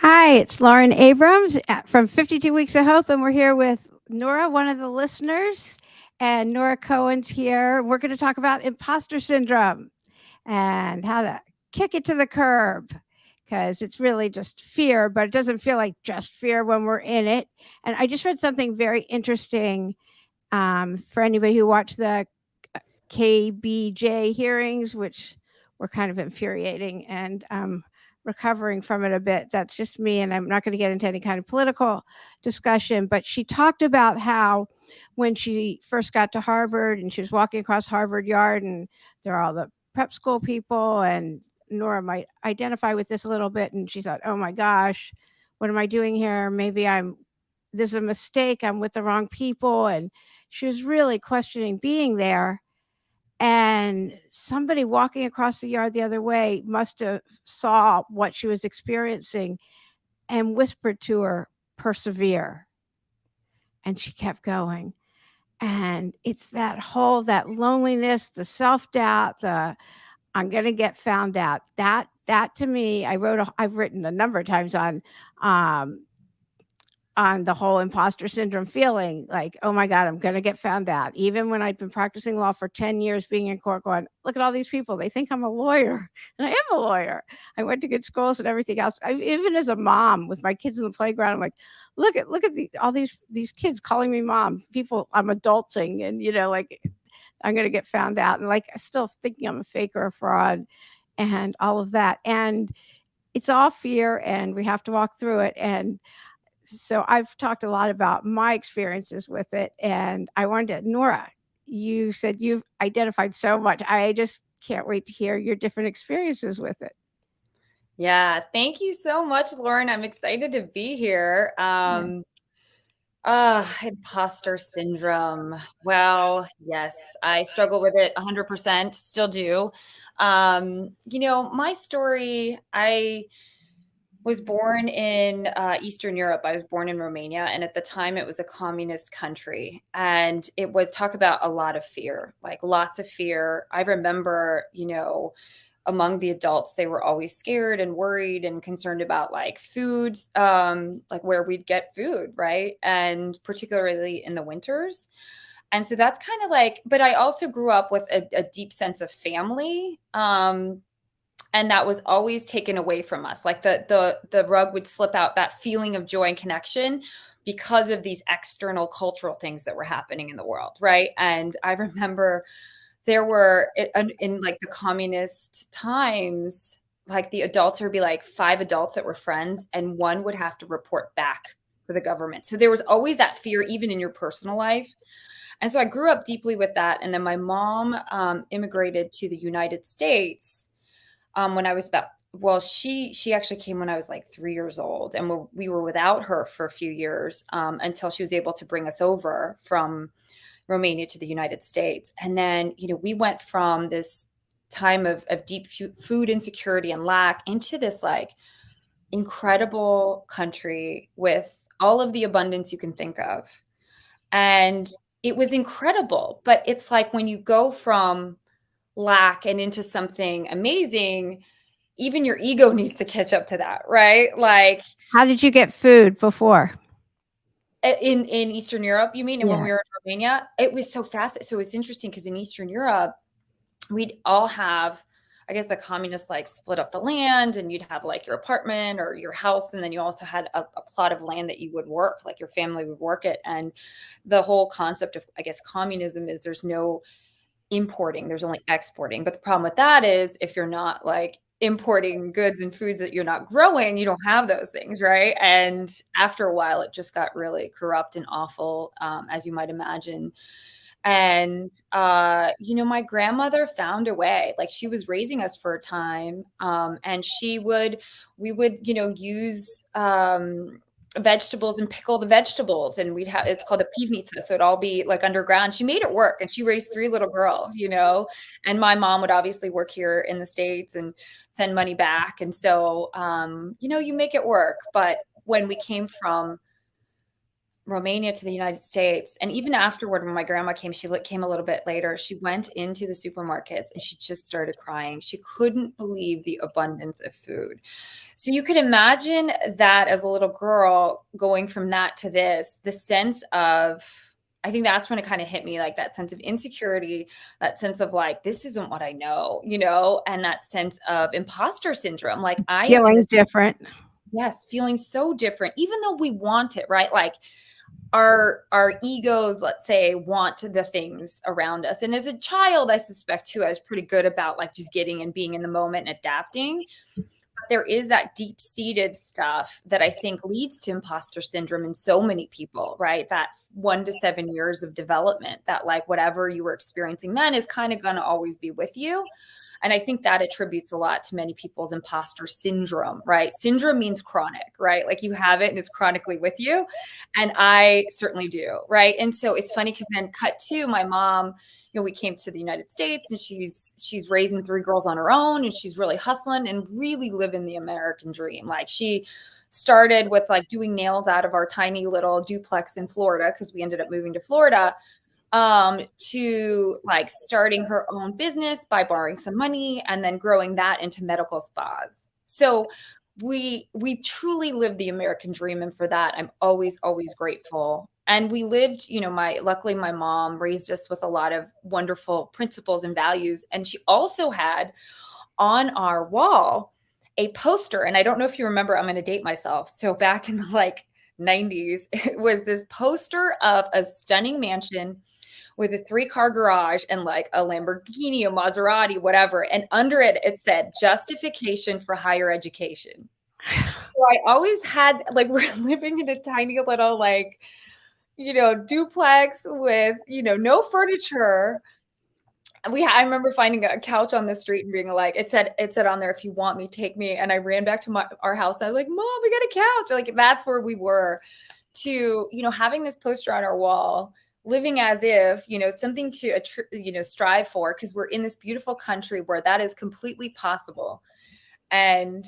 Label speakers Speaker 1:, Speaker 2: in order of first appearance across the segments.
Speaker 1: Hi, it's Lauren Abrams from 52 Weeks of Hope, and we're here with Nora, one of the listeners, and Nora Cohen's here. We're going to talk about imposter syndrome and how to kick it to the curb because it's really just fear, but it doesn't feel like just fear when we're in it. And I just read something very interesting for anybody who watched the KBJ hearings, which were kind of infuriating, and recovering from it a bit. That's just me, and I'm not going to get into any kind of political discussion. But she talked about how when she first got to Harvard and she was walking across Harvard Yard, and there are all the prep school people, and Nora might identify with this a little bit. And she thought, oh my gosh, what am I doing here? Maybe there's a mistake. I'm with the wrong people. And she was really questioning being there, and somebody walking across the yard the other way must have saw what she was experiencing and whispered to her, persevere. And she kept going. And it's that loneliness, the self-doubt, the I'm going to get found out. That to me, I've written a number of times um on the whole imposter syndrome feeling like, oh my God, I'm going to get found out. Even when I've been practicing law for 10 years, being in court, going, look at all these people. They think I'm a lawyer. And I am a lawyer. I went to good schools and everything else. Even as a mom with my kids in the playground, I'm like, look at all these kids calling me mom. People, I'm adulting, and like I'm going to get found out. And like, still thinking I'm a fake or a fraud and all of that. And it's all fear, and we have to walk through it. And so I've talked a lot about my experiences with it, and I wanted to, Nora, you said you've identified so much. I just can't wait to hear your different experiences with it.
Speaker 2: Yeah, thank you so much, Lauren. I'm excited to be here.
Speaker 1: Yeah.
Speaker 2: Imposter syndrome. Well, yes, I struggle with it 100%, still do. My story, I was born in Eastern Europe. I was born in Romania, and at the time it was a communist country. And it was talk about a lot of fear, like lots of fear. I remember, among the adults, they were always scared and worried and concerned about like food, like where we'd get food, right? And particularly in the winters. And so that's kind of like, but I also grew up with a deep sense of family. And that was always taken away from us. Like the rug would slip out, that feeling of joy and connection, because of these external cultural things that were happening in the world, right? And I remember there were in like the communist times, like the adults would be like 5 adults that were friends, and one would have to report back for the government. So there was always that fear, even in your personal life. And so I grew up deeply with that. And then my mom immigrated to the United States when I was about, well, she actually came when I was like 3 years old, and we were without her for a few years until she was able to bring us over from Romania to the United States. And then, we went from this time of deep food insecurity and lack into this like incredible country with all of the abundance you can think of. And it was incredible. But it's like when you go from lack and into something amazing, even your ego needs to catch up to that, right? Like
Speaker 1: How did you get food before?
Speaker 2: in Eastern Europe, you mean? And when
Speaker 1: Yeah.
Speaker 2: we were in Romania, it was so fast. So it's interesting because in Eastern Europe, we'd all have, I guess the communists like split up the land, and you'd have like your apartment or your house. And then you also had a plot of land that you would work, like your family would work it. And the whole concept of, I guess, communism is there's no importing, there's only exporting. But the problem with that is if you're not like importing goods and foods that you're not growing, you don't have those things, right? And after a while, it just got really corrupt and awful, as you might imagine. And my grandmother found a way. Like she was raising us for a time, and we would use vegetables and pickle the vegetables, and we'd have, it's called a pivnica, so it'd all be like underground. She made it work, and she raised 3 little girls, and my mom would obviously work here in the States and send money back. And so you make it work. But when we came from Romania to the United States, and even afterward, when my grandma came, she came a little bit later, she went into the supermarkets and she just started crying. She couldn't believe the abundance of food. So you could imagine that as a little girl going from that to this, the sense of, I think that's when it kind of hit me, like that sense of insecurity, that sense of like, this isn't what I know, and that sense of imposter syndrome. Like I am in
Speaker 1: Feeling
Speaker 2: this,
Speaker 1: different.
Speaker 2: yes, feeling so different, even though we want it, right? Like our egos, let's say, want the things around us. And as a child, I suspect too, I was pretty good about like just getting and being in the moment and adapting. There is that deep-seated stuff that I think leads to imposter syndrome in so many people, right? That 1 to 7 years of development, that like whatever you were experiencing then is kind of going to always be with you. And I think that attributes a lot to many people's imposter syndrome, right? Syndrome means chronic, right? Like you have it and it's chronically with you. And I certainly do, right? And so it's funny because then cut to my mom, we came to the United States and she's raising 3 girls on her own and she's really hustling and really living the American dream. Like she started with like doing nails out of our tiny little duplex in Florida because we ended up moving to Florida, to like starting her own business by borrowing some money and then growing that into medical spas. So we truly lived the American dream, and for that I'm always grateful. And we lived, luckily my mom raised us with a lot of wonderful principles and values, and she also had on our wall a poster, and I don't know if you remember, I'm going to date myself, so back in the like 90s, it was this poster of a stunning mansion with a 3-car garage and like a Lamborghini, a Maserati, whatever. And under it, it said justification for higher education. So I always had, like, we're living in a tiny little, like, duplex with, no furniture. I remember finding a couch on the street and being like, it said on there, if you want me, take me. And I ran back to our house. And I was like, Mom, we got a couch. Like, that's where we were, to, having this poster on our wall, living as if, something to, strive for, because we're in this beautiful country where that is completely possible. And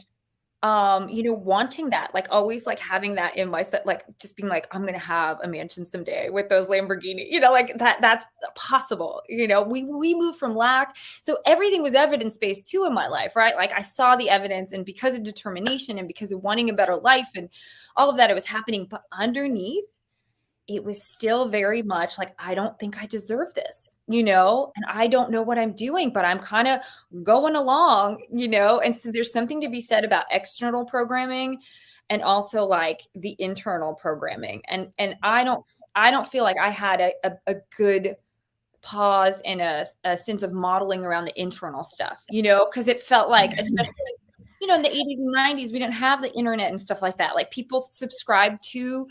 Speaker 2: wanting that, like always like having that in my set, like just being like, I'm gonna have a mansion someday with those Lamborghini, like that's possible. We moved from lack. So everything was evidence-based too in my life, right? Like I saw the evidence, and because of determination and because of wanting a better life and all of that, it was happening. But underneath, it was still very much like, I don't think I deserve this, and I don't know what I'm doing, but I'm kind of going along, and so there's something to be said about external programming and also like the internal programming. And I don't feel like I had a good pause and a sense of modeling around the internal stuff, because it felt like, especially, in the 80s and 90s, we didn't have the internet and stuff like that. Like people subscribed to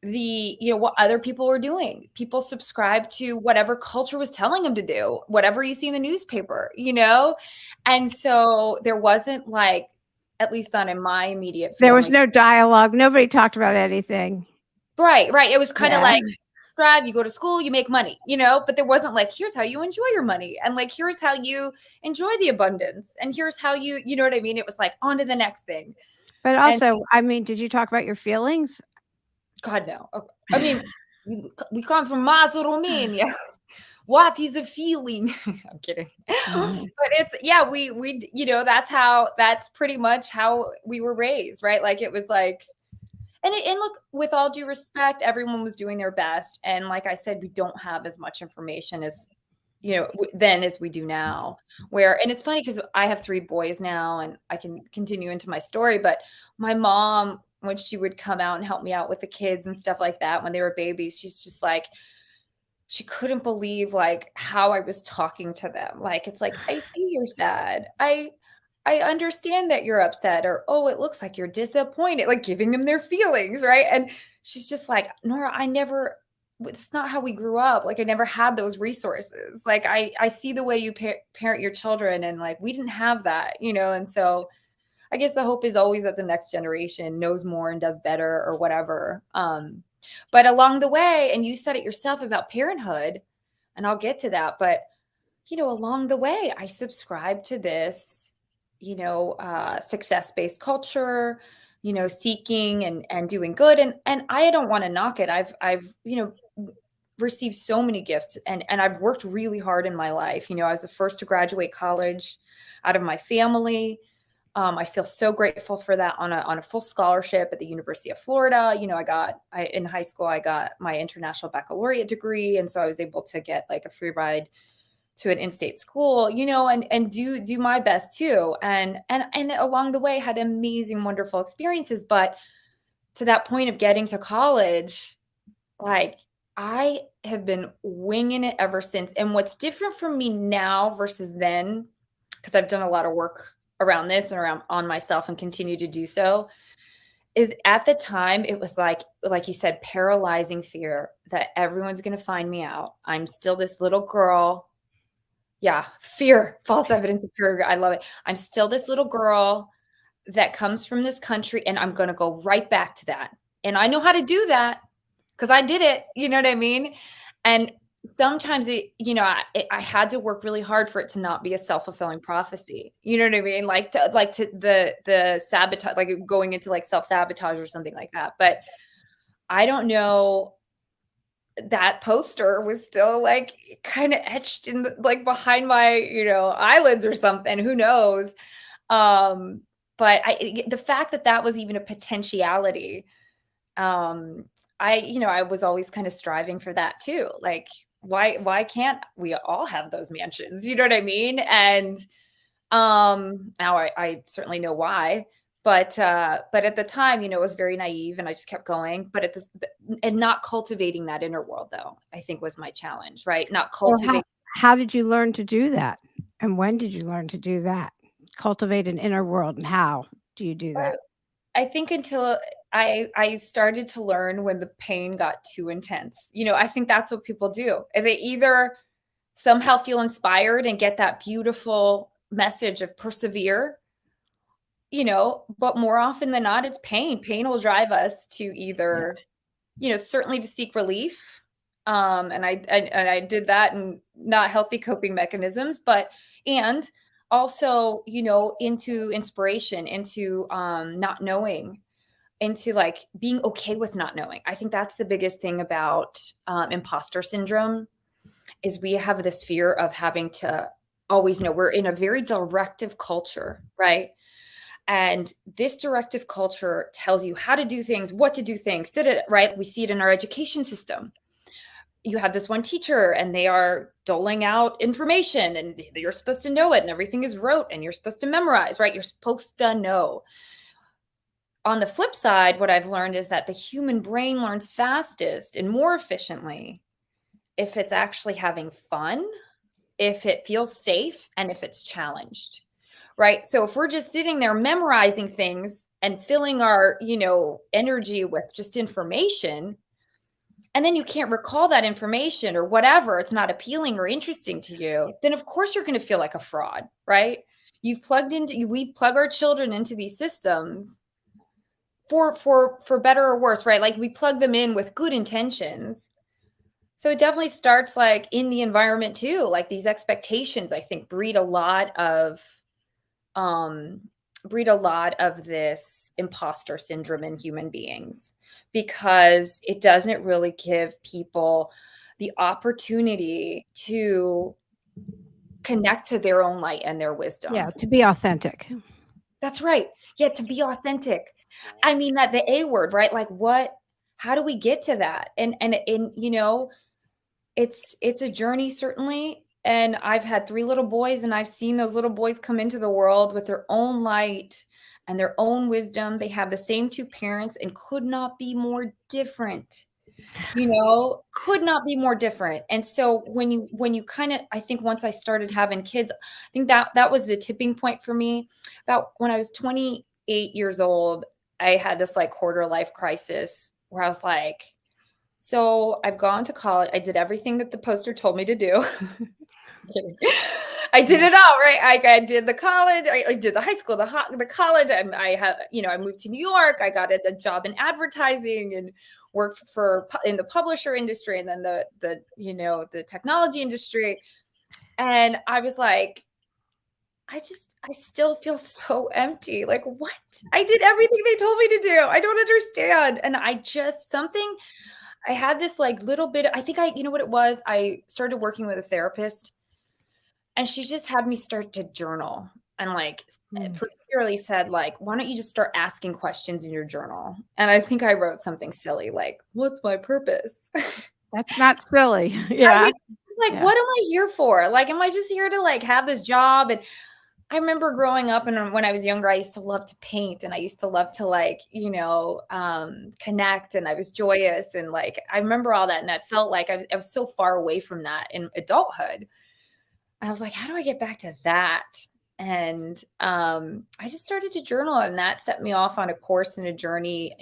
Speaker 2: what other people were doing. People subscribe to whatever culture was telling them to do, whatever you see in the newspaper, and so there wasn't like, at least not in my immediate
Speaker 1: There was
Speaker 2: family.
Speaker 1: no dialogue. Nobody talked about anything.
Speaker 2: Right. It was kind of
Speaker 1: Yeah.
Speaker 2: like, drive, you go to school, you make money, but there wasn't like, here's how you enjoy your money, and like, here's how you enjoy the abundance, and here's how you know what I mean? It was like, on to the next thing.
Speaker 1: But
Speaker 2: And
Speaker 1: also, I mean, did you talk about your feelings?
Speaker 2: God, no. I mean, we come from Mazur, Romania. What is a feeling? I'm kidding. But it's, yeah, we that's pretty much how we were raised, right? Like it was like, and look, with all due respect, everyone was doing their best. And like I said, we don't have as much information as, then as we do now. And it's funny because I have 3 boys now, and I can continue into my story, but my mom, when she would come out and help me out with the kids and stuff like that, when they were babies, she's just like, she couldn't believe like how I was talking to them. Like, it's like, I see you're sad. I understand that you're upset, or, oh, it looks like you're disappointed, like giving them their feelings, right? And she's just like, Nora, it's not how we grew up. Like, I never had those resources. Like, I see the way you parent your children, and like, we didn't have that, And so I guess the hope is always that the next generation knows more and does better or whatever. But along the way, and you said it yourself about parenthood, and I'll get to that, but along the way, I subscribe to this, success-based culture, seeking and doing good. And I don't want to knock it. I've received so many gifts, and I've worked really hard in my life. I was the first to graduate college out of my family. I feel so grateful for that on a full scholarship at the University of Florida. In high school, I got my international baccalaureate degree. And so I was able to get like a free ride to an in-state school, and do my best too. And along the way had amazing, wonderful experiences. But to that point of getting to college, like I have been winging it ever since. And what's different for me now versus then, because I've done a lot of work around this and around on myself and continue to do so, is at the time it was like you said, paralyzing fear that everyone's going to find me out. I'm still this little girl. Yeah, fear, false evidence of fear. I love it. I'm still this little girl that comes from this country, and I'm going to go right back to that. And I know how to do that because I did it. You know what I mean? And sometimes I had to work really hard for it to not be a self-fulfilling prophecy. You know what I mean? Like to the sabotage, like going into like self-sabotage or something like that. But I don't know, that poster was still like kind of etched in like behind my, eyelids or something. Who knows? Um, but the fact that that was even a potentiality, um, I was always kind of striving for that too. Like, why can't we all have those mansions? You know what I mean? And now I certainly know why. But at the time, it was very naive and I just kept going. And not cultivating that inner world though, I think was my challenge, right? Not
Speaker 1: Well, how
Speaker 2: cultivating.
Speaker 1: how did you learn to do that? And when did you learn to do that? Cultivate an inner world, and how do you do that?
Speaker 2: I think until I started to learn when the pain got too intense. I think that's what people do. And they either somehow feel inspired and get that beautiful message of persevere, but more often than not, it's pain. Pain will drive us to
Speaker 1: Yeah.
Speaker 2: either, certainly to seek relief. And I did that in not healthy coping mechanisms, and also, into inspiration, into not knowing, into like being okay with not knowing. I think that's the biggest thing about imposter syndrome is we have this fear of having to always know. We're in a very directive culture, right? And this directive culture tells you how to do things, what to do things, did it right? We see it in our education system. You have this one teacher and they are doling out information and you're supposed to know it and everything is rote and you're supposed to memorize, right? You're supposed to know. On the flip side, what I've learned is that the human brain learns fastest and more efficiently if it's actually having fun, if it feels safe, and if it's challenged, right? So if we're just sitting there memorizing things and filling our, energy with just information, and then you can't recall that information or whatever, it's not appealing or interesting to you, then of course you're going to feel like a fraud, right? We plug our children into these systems for better or worse, right? Like we plug them in with good intentions. So it definitely starts like in the environment too. Like these expectations, I think, um breed a lot of this imposter syndrome in human beings because it doesn't really give people the opportunity to connect to their own light and their wisdom.
Speaker 1: Yeah, to be authentic.
Speaker 2: That's right. Yeah, to be authentic. I mean that the A word, right? Like how do we get to that? And it's a journey certainly, and I've had 3 little boys and I've seen those little boys come into the world with their own light and their own wisdom. They have the same 2 parents and could not be more different. Could not be more different. And so when you kind of, I think once I started having kids, I think that was the tipping point for me. About when I was 28 years old, I had this like quarter life crisis where I was like, so I've gone to college. I did everything that the poster told me to do. Kidding. I did it all, right? I did the college. I did the high school, the college. I moved to New York. I got a job in advertising and worked in the publisher industry and then the technology industry. And I was like, I still feel so empty. Like, what? I did everything they told me to do. I don't understand. And I just something I had this like little bit I think I you know what it was? I started working with a therapist and she just had me start to journal and like
Speaker 1: Mm.
Speaker 2: particularly said like, "Why don't you just start asking questions in your journal?" And I think I wrote something silly like, "What's my purpose?"
Speaker 1: That's not silly.
Speaker 2: I
Speaker 1: Yeah.
Speaker 2: mean, like,
Speaker 1: Yeah.
Speaker 2: what am I here for? Like, am I just here to like have this job? And I remember growing up and when I was younger, I used to love to paint and I used to love to like, connect and I was joyous and like I remember all that and I felt like I was so far away from that in adulthood. And I was like, how do I get back to that? And I just started to journal and that set me off on a course and a journey,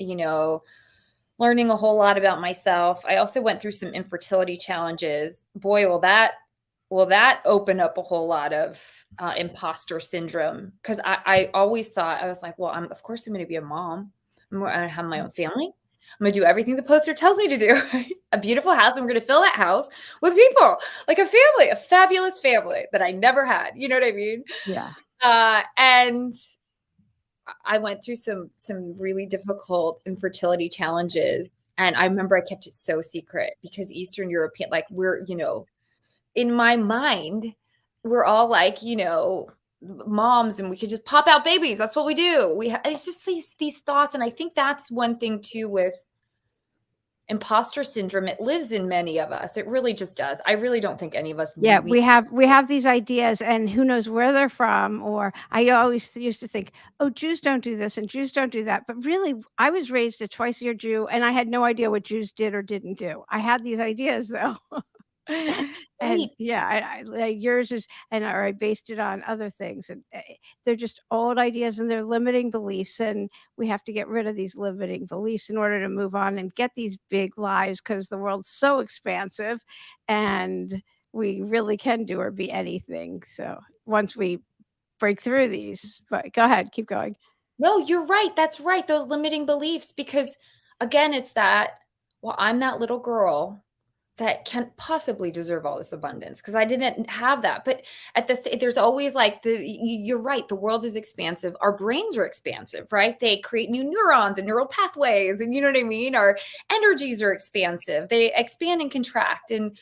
Speaker 2: learning a whole lot about myself. I also went through some infertility challenges. Boy, will that open up a whole lot of imposter syndrome? Because I always thought I was like, well, of course I'm going to be a mom. I'm going to have my own family. I'm going to do everything the poster tells me to do. A beautiful house. I'm going to fill that house with people, like a family, a fabulous family that I never had. You know what I mean?
Speaker 1: Yeah.
Speaker 2: And I went through some really difficult infertility challenges, and I remember I kept it so secret because Eastern European, like in my mind, we're all like, moms, and we could just pop out babies. That's what we do. It's just these thoughts, and I think that's one thing too with imposter syndrome. It lives in many of us. It really just does. I really don't think any of us
Speaker 1: Yeah,
Speaker 2: really.
Speaker 1: we have these ideas, and who knows where they're from. Or I always used to think, oh, Jews don't do this and Jews don't do that. But really, I was raised a twice-a-year Jew, and I had no idea what Jews did or didn't do. I had these ideas though.
Speaker 2: That's
Speaker 1: And
Speaker 2: right.
Speaker 1: yeah, like yours is, and or I based it on other things, and they're just old ideas and they're limiting beliefs, and we have to get rid of these limiting beliefs in order to move on and get these big lives because the world's so expansive, and we really can do or be anything. So once we break through these, but go ahead, keep going.
Speaker 2: No, you're right. That's right. Those limiting beliefs, because again, it's that, well, I'm that little girl that can't possibly deserve all this abundance because I didn't have that. But there's always like you're right. The world is expansive. Our brains are expansive, right? They create new neurons and neural pathways, and you know what I mean. Our energies are expansive. They expand and contract, and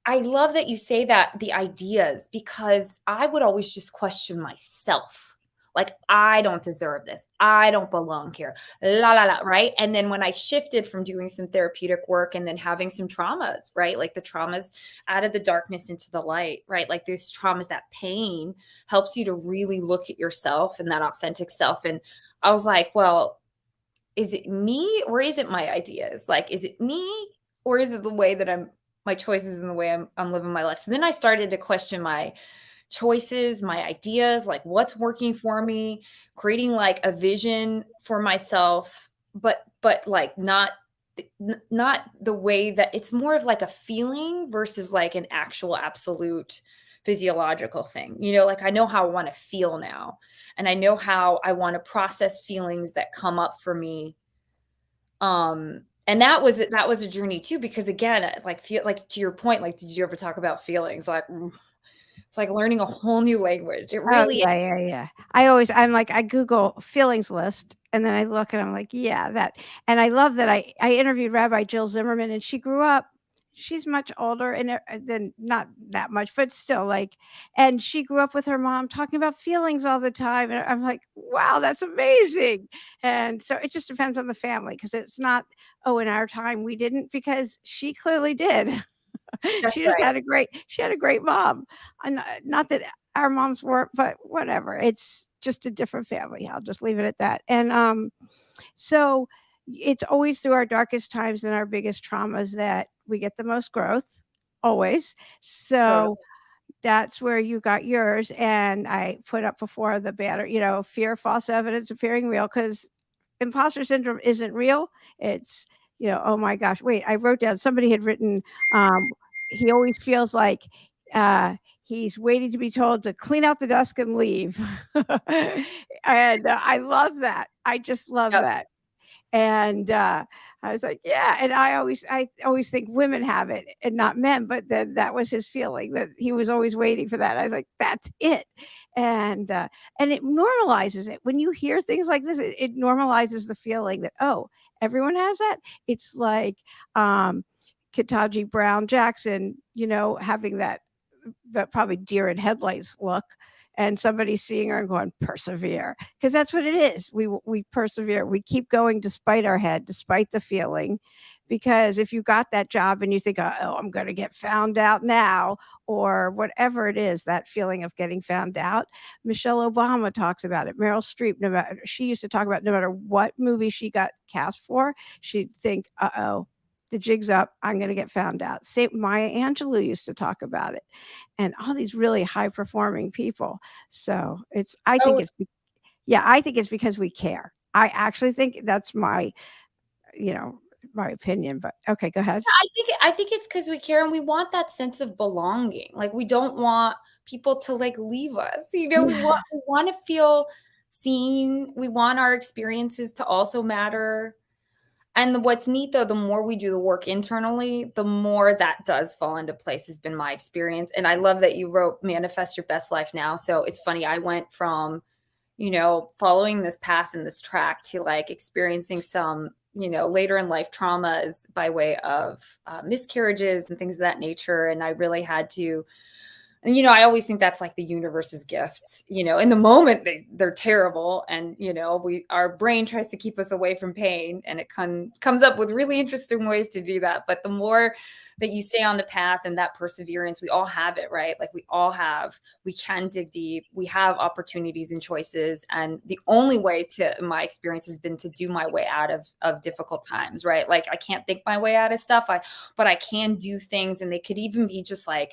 Speaker 2: I love that you say that, the ideas, because I would always just question myself. Like, I don't deserve this. I don't belong here. La, la, la. Right. And then when I shifted from doing some therapeutic work and then having some traumas, right? Like the traumas added the darkness into the light, right? Like these traumas, that pain helps you to really look at yourself and that authentic self. And I was like, well, is it me or is it my ideas? Like, is it me or is it the way that my choices and the way I'm living my life? So then I started to question my choices, my ideas, like what's working for me, creating like a vision for myself, but like not the way that it's more of like a feeling versus like an actual absolute physiological thing. Like I know how I want to feel now, and I know how I want to process feelings that come up for me. And that was a journey too, because again, like feel like to your point, like did you ever talk about feelings? Like it's like learning a whole new language. It
Speaker 1: Oh,
Speaker 2: really is.
Speaker 1: yeah, yeah, yeah. I'm like, I Google feelings list, and then I look and I'm like, yeah, that. And I love that I interviewed Rabbi Jill Zimmerman, and she's much older and than not that much, but still like, and she grew up with her mom talking about feelings all the time. And I'm like, wow, that's amazing. And so it just depends on the family because it's not, oh, in our time we didn't, because she clearly did.
Speaker 2: That's right.
Speaker 1: She had a great mom. And not that our moms weren't, but whatever. It's just a different family. I'll just leave it at that. And so it's always through our darkest times and our biggest traumas that we get the most growth, always.
Speaker 2: Totally.
Speaker 1: So that's where you got yours. And I put up before the banner, fear, false evidence appearing real, because imposter syndrome isn't real. It's, oh my gosh, wait, I wrote down, somebody had written, he always feels like he's waiting to be told to clean out the desk and leave. And I love that. I just love
Speaker 2: Yep.
Speaker 1: that. And I was like, yeah. And I always think women have it and not men, but then that was his feeling, that he was always waiting for that. I was like, that's it. And it normalizes it. When you hear things like this, it normalizes the feeling that, oh, everyone has that. It's like Kataji Brown Jackson, having that probably deer in headlights look, and somebody seeing her and going, persevere, because that's what it is. We persevere. We keep going despite our head, despite the feeling. Because if you got that job and you think, oh, I'm going to get found out now, or whatever it is, that feeling of getting found out. Michelle Obama talks about it. Meryl Streep, she used to talk about, no matter what movie she got cast for, she'd think, oh, the jig's up. I'm going to get found out. Maya Angelou used to talk about it, and all these really high performing people. So I think
Speaker 2: Oh,
Speaker 1: it's because we care. I actually think that's my opinion, but okay, go ahead.
Speaker 2: I think it's because we care and we want that sense of belonging. Like, we don't want people to like leave us. We want to feel seen. We want our experiences to also matter. And what's neat though, the more we do the work internally, the more that does fall into place, has been my experience. And I love that you wrote Manifest Your Best Life Now. So it's funny, I went from, following this path and this track to like experiencing some, later in life traumas by way of miscarriages and things of that nature. And I really had to, and I always think that's like the universe's gifts. In the moment they're terrible, and our brain tries to keep us away from pain, and it comes up with really interesting ways to do that. But the more that you stay on the path and that perseverance, we all have it, right? Like we can dig deep, we have opportunities and choices, and the only way to, in my experience, has been to do my way out of difficult times, right? Like, I can't think my way out of stuff, but I can do things, and they could even be just like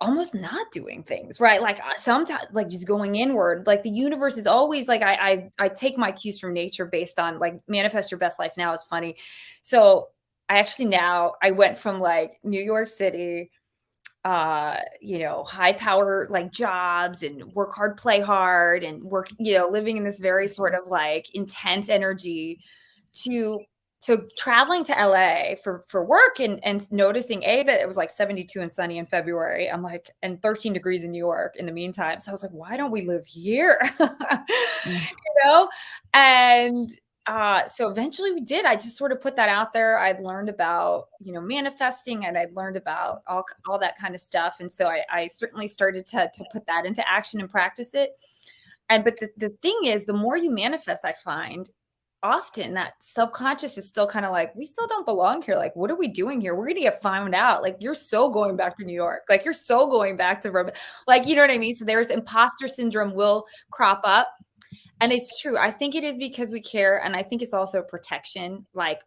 Speaker 2: almost not doing things, right? Like, sometimes, like, just going inward. Like, the universe is always like, I take my cues from nature based on, like, Manifest Your Best Life Now is funny. So I went from like New York City, high power like jobs and work hard, play hard, and living in this very sort of like intense energy, to traveling to LA for work, and noticing that it was like 72 and sunny in February. I'm like, and 13 degrees in New York in the meantime. So I was like, why don't we live here?
Speaker 1: Mm.
Speaker 2: you know? And so eventually we did. I just sort of put that out there. I'd learned about, manifesting, and I'd learned about all that kind of stuff. And so I certainly started to put that into action and practice it. But the thing is, the more you manifest, I find often that subconscious is still kind of like, we still don't belong here. Like, what are we doing here? We're going to get found out. Like, you're so going back to New York. Like, you're so going back to, like, you know what I mean? So there's imposter syndrome will crop up. And it's true. I think it is because we care. And I think it's also protection. Like,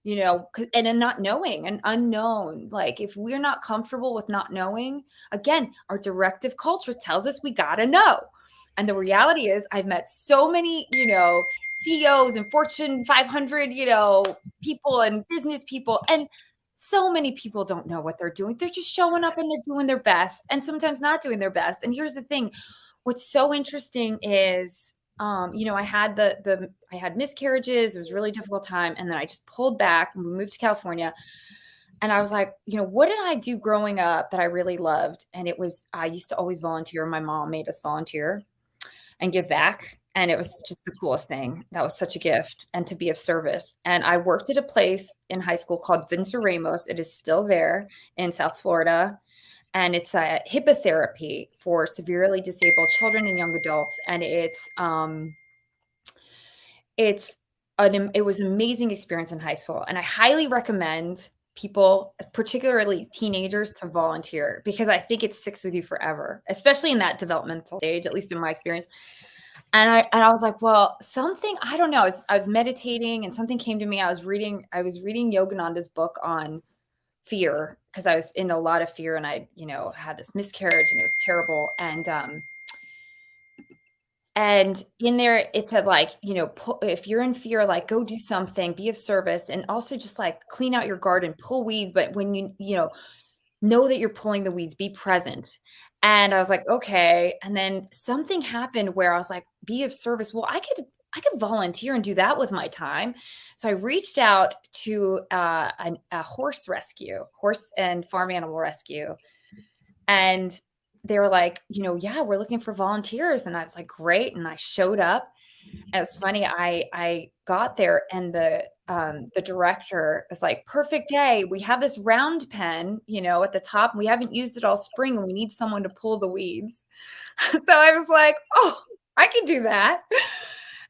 Speaker 2: and then not knowing, an unknown. Like, if we're not comfortable with not knowing, again, our directive culture tells us we got to know. And the reality is, I've met so many, CEOs and Fortune 500, people and business people. And so many people don't know what they're doing. They're just showing up and they're doing their best, and sometimes not doing their best. And here's the thing. What's so interesting is, I had I had miscarriages. It was a really difficult time. And then I just pulled back and we moved to California. And I was like, what did I do growing up that I really loved? And I used to always volunteer. My mom made us volunteer and give back. And it was just the coolest thing. That was such a gift, and to be of service. And I worked at a place in high school called Vincent Ramos. It is still there in South Florida. And it's a HIPAA therapy for severely disabled children and young adults. And it was an amazing experience in high school. And I highly recommend people, particularly teenagers, to volunteer, because I think it sticks with you forever, especially in that developmental stage, at least in my experience. And I was like, well, I don't know. I was meditating, and something came to me. I was reading Yogananda's book on fear, because I was in a lot of fear, and I, had this miscarriage, and it was terrible. And in there it said, like, if you're in fear, like, go do something, be of service, and also just like clean out your garden, pull weeds. But when know that you're pulling the weeds, be present. And I was like, okay. And then something happened where I was like, be of service. Well, I could volunteer and do that with my time. So I reached out to a horse and farm animal rescue. And they were like, "Yeah, we're looking for volunteers." And I was like, "Great." And I showed up. And it's funny, I got there and the director was like, "Perfect day. We have this round pen, at the top. And we haven't used it all spring and we need someone to pull the weeds." So I was like, "Oh, I can do that."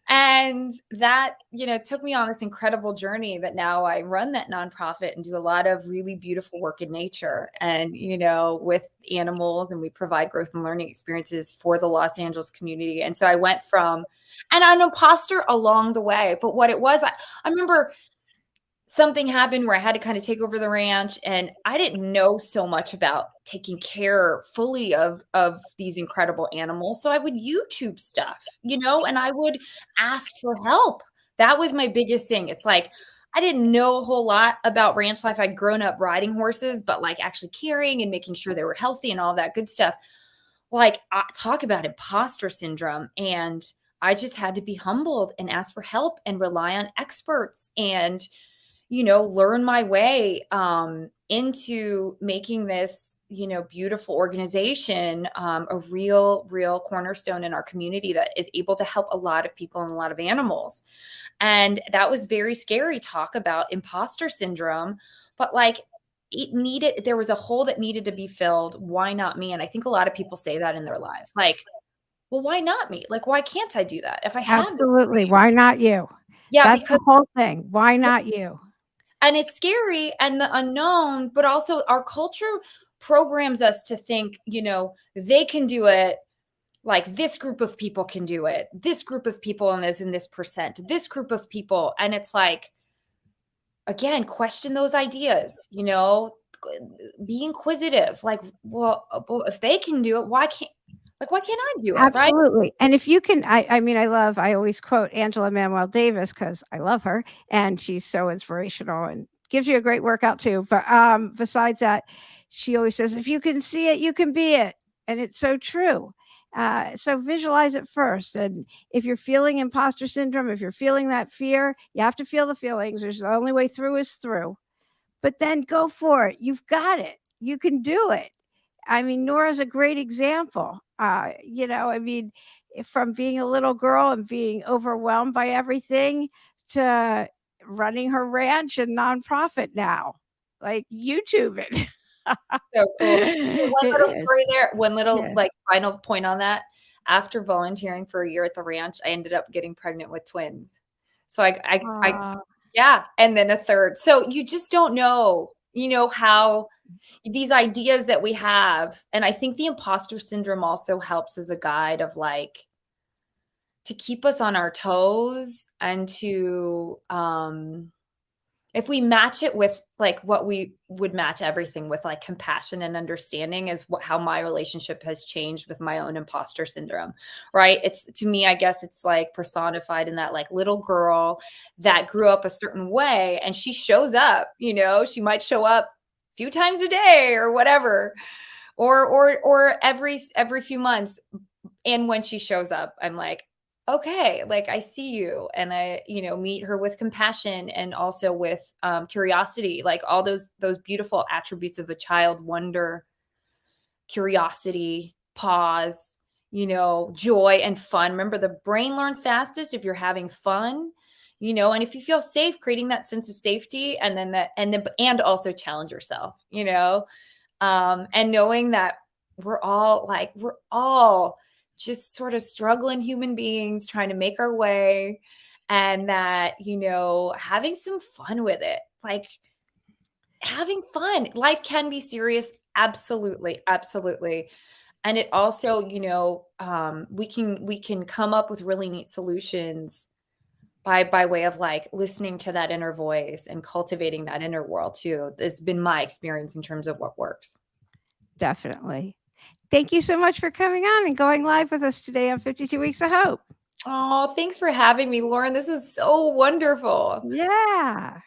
Speaker 2: And that, took me on this incredible journey that now I run that nonprofit and do a lot of really beautiful work in nature and, with animals, and we provide growth and learning experiences for the Los Angeles community. And so I went from and an imposter along the way. But what it was, I remember something happened where I had to kind of take over the ranch, and I didn't know so much about taking care fully of these incredible animals. So I would YouTube stuff, and I would ask for help. That was my biggest thing. It's like I didn't know a whole lot about ranch life. I'd grown up riding horses, but like actually caring and making sure they were healthy and all that good stuff. Like, talk about imposter syndrome. And I just had to be humbled and ask for help and rely on experts and learn my way into making this, beautiful organization a real cornerstone in our community that is able to help a lot of people and a lot of animals. And that was very scary. Talk about imposter syndrome, but like there was a hole that needed to be filled. Why not me? And I think a lot of people say that in their lives. Like, well, why not me? Like, why can't I do that if I have this
Speaker 1: Absolutely.
Speaker 2: dream?
Speaker 1: Why not you?
Speaker 2: Yeah,
Speaker 1: That's the
Speaker 2: because
Speaker 1: whole thing. Why not you?
Speaker 2: and it's scary and the unknown, but also our culture programs us to think, they can do it. Like this group of people can do it. This group of people and is in this percent. This group of people, and it's like, again, question those ideas. Be inquisitive. Like, well, if they can do it, why can't I do it? Right?
Speaker 1: Absolutely. And if you can, I mean, I always quote Angela Manuel Davis because I love her and she's so inspirational and gives you a great workout too. But besides that, she always says, if you can see it, you can be it. And it's so true. So visualize it first. And if you're feeling imposter syndrome, if you're feeling that fear, you have to feel the feelings. There's the only way through is through. But then go for it. You've got it. You can do it. I mean, Nora's a great example. I mean, from being a little girl and being overwhelmed by everything to running her ranch and nonprofit now, like YouTube it.
Speaker 2: So cool. One
Speaker 1: It
Speaker 2: little
Speaker 1: is.
Speaker 2: story there, one little,
Speaker 1: Yeah.
Speaker 2: like, final point on that. After volunteering for a year at the ranch, I ended up getting pregnant with twins. So I
Speaker 1: Aw,
Speaker 2: yeah, and then a third. So you just don't know, how these ideas that we have, and I think the imposter syndrome also helps as a guide of, like, to keep us on our toes and to, if we match it with, like, what we would match everything with, like, compassion and understanding is how my relationship has changed with my own imposter syndrome, right? It's to me, I guess it's, like, personified in that, like, little girl that grew up a certain way, and she shows up, she might show up a few times a day or whatever, or every few months, and when she shows up, I'm like, okay, like I see you. And I, meet her with compassion and also with curiosity, like all those beautiful attributes of a child: wonder, curiosity, pause, joy and fun. Remember, the brain learns fastest if you're having fun, and if you feel safe, creating that sense of safety, and then also challenge yourself, and knowing that we're all just sort of struggling human beings trying to make our way, and that, having some fun with it, like having fun. Life can be serious, absolutely, absolutely. And it also, we can come up with really neat solutions by way of, like, listening to that inner voice and cultivating that inner world too. It's been my experience in terms of what works.
Speaker 1: definitely. Thank you so much for coming on and going live with us today on 52 Weeks of Hope.
Speaker 2: Oh, thanks for having me, Lauren. This was so wonderful.
Speaker 1: Yeah.